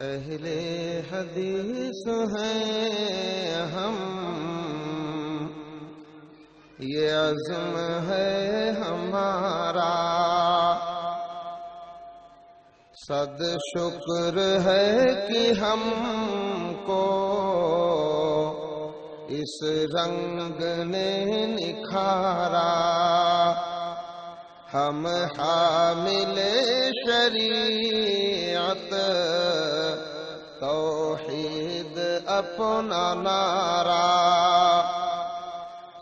اہل حدیث ہیں ہم، یہ عزم ہے ہمارا، صد شکر ہے کہ ہم کو اس رنگ نے نکھارا، ہم حامل شریعت توحید اپنا نعرہ،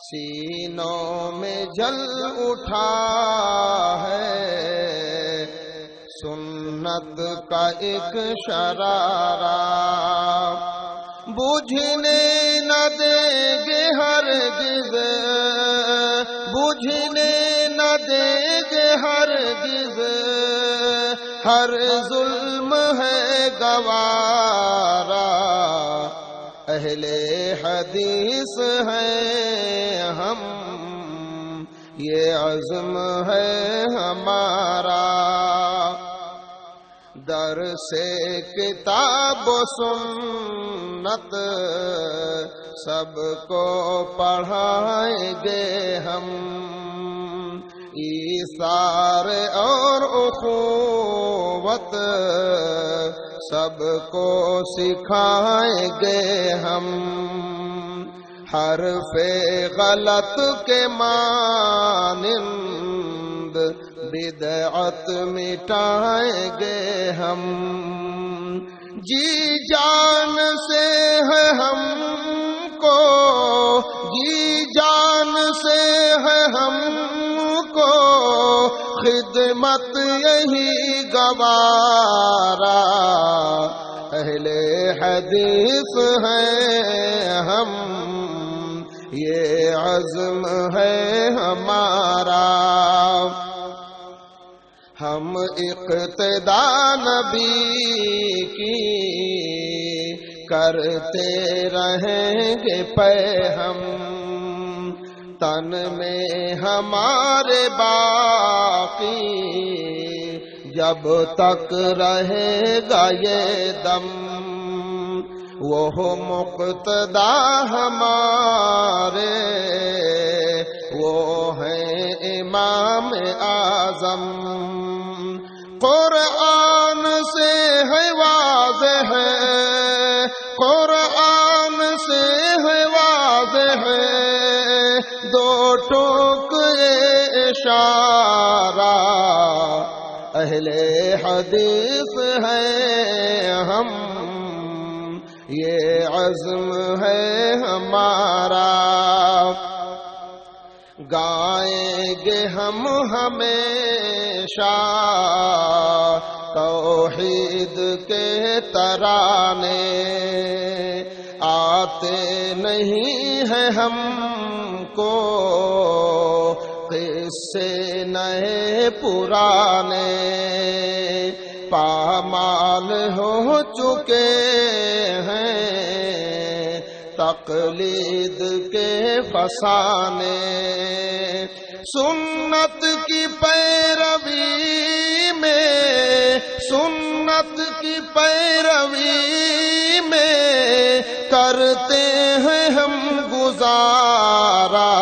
سینوں میں جل اٹھا ہے سنت کا ایک شرارہ، بجھنے نہ دیں گے ہرگز، بجھنے نہ دیں گے ہرگز، ہر ظلم ہے گوارا، اہل حدیث ہیں ہم، یہ عزم ہے ہمارا، درس کتاب و سنت سب کو پڑھائیں گے ہم، ایثار اور اخوت سب کو سکھائیں گے ہم، حرف غلط کے مانند بدعت مٹائیں گے ہم، جی جان سے ہے ہم کو، جی جان سے ہے ہم کو خدمت یہی گوارا، اہل حدیث ہیں ہم، یہ عزم ہے ہمارا، ہم اقتدا نبی کی کرتے رہیں گے پے ہم، تن میں ہمارے باقی جب تک رہے گا یہ دم، وہ مقتدا ہمارے وہ ہیں امام اعظم، قرآن سے ہے واضح ہے، قرآن سے ہے واضح ہے، دو ٹوکرے اشارہ، اہل حدیث ہیں ہم، یہ عزم ہے ہمارا، گائیں گے ہم ہمیشہ توحید کے ترانے، آتے نہیں ہیں ہم کو قصے نئے پرانے، پامال ہو چکے ہیں تقلید کے فسانے، سنت کی پیروی میں، سنت کی پیروی میں کرتے ہیں ہم گزارا،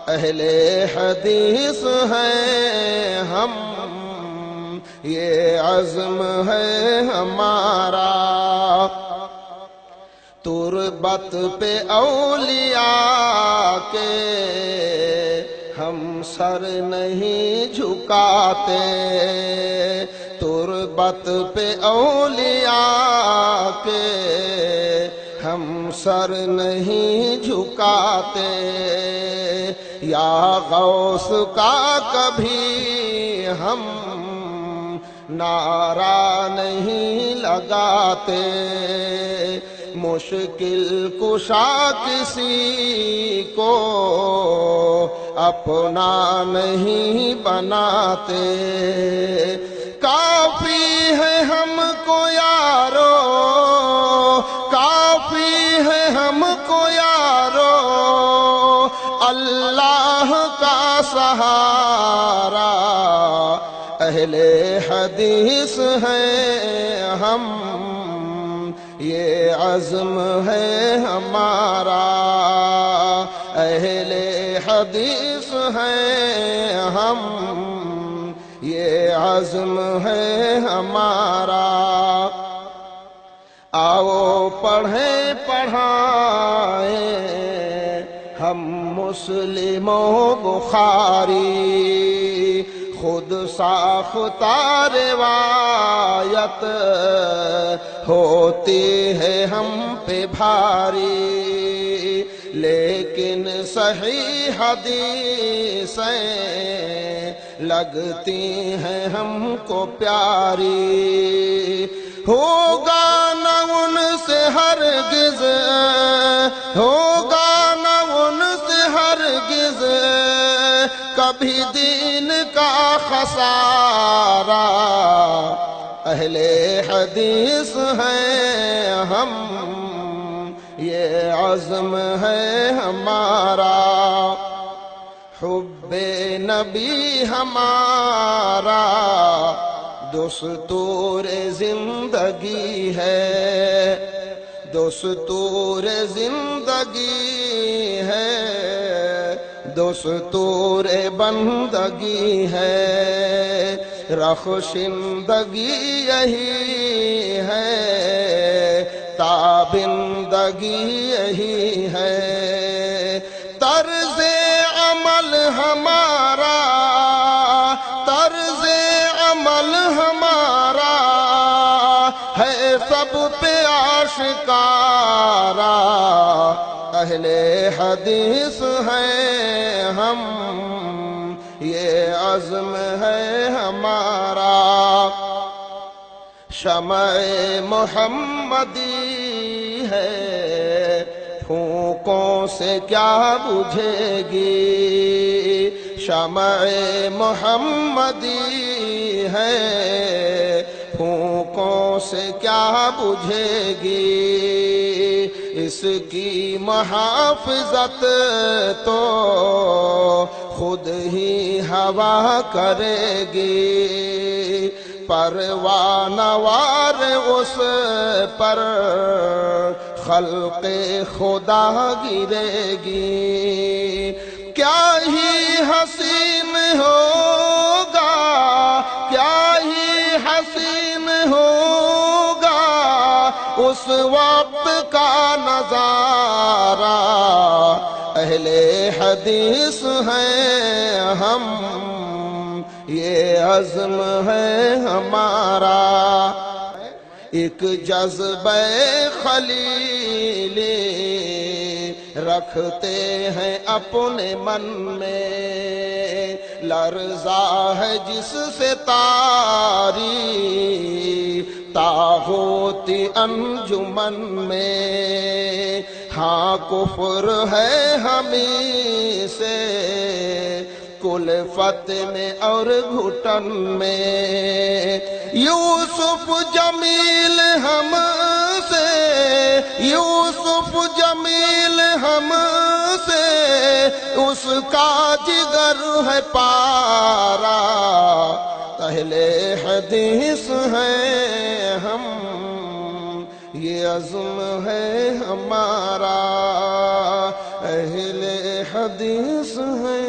اہل حدیث ہیں ہم، یہ عزم ہے ہمارا، تربت پہ اولیاء کے ہم سر نہیں جھکاتے، تربت پہ اولیاء کے ہم سر نہیں جھکاتے، یا غوث کا کبھی ہم نعرہ نہیں لگاتے، مشکل کشا کسی کو اپنا نہیں بناتے، کافی ہے ہم کو یارو، کافی ہے ہم کو یارو اللہ کا سہارا، اہل اہل حدیث ہیں ہم، یہ عزم ہے ہمارا، اہل حدیث ہیں ہم، یہ عزم ہے ہمارا۔ آؤ پڑھیں پڑھائیں ہم مسلم و بخاری، خود ساختہ روایت ہوتی ہے ہم پہ بھاری، لیکن صحیح حدیثیں لگتی ہیں ہم کو پیاری۔ ہوگا نہ ان سے ہرگز، ہوگا نہ ان سے ہرگز کبھی دین کا خسارہ، اہل حدیث ہیں ہم، یہ عزم ہے ہمارا۔ حب نبی ہمارا دستور زندگی ہے، دستور زندگی ہے، دستور بندگی ہے، رخشندگی یہی ہے، تابندگی یہی ہے، طرز عمل ہمارا، طرز عمل ہمارا ہے سب پہ آشکارا، اہل حدیث ہیں ہم، یہ عزم ہے ہمارا۔ شمع محمدی ہے پھونکوں سے کیا بجھے گی، شمع محمدی ہے پھونکوں سے کیا بجھے گی، اس کی محافظت تو خود ہی ہوا کرے گی، پروانہ وار اس پر خلق خدا گرے گی، کیا ہی حسین ہوگا، کیا ہی حسین ہوگا اس وقت کا نظارہ، اہل حدیث ہیں ہم، یہ عزم ہے ہمارا۔ ایک جذبہ خلیلی رکھتے ہیں اپنے من میں، لرزا ہے جس سے طاری طاغوتی انجمن میں، ہاں کفر ہے ہمیں سے کلفت میں اور گھٹن میں، یوسف جمیل ہم سے، یوسف جمیل ہم سے اس کا جگر ہے پارا، اہل حدیث ہیں ہم، یہ عزم ہے ہمارا، اہل حدیث ہیں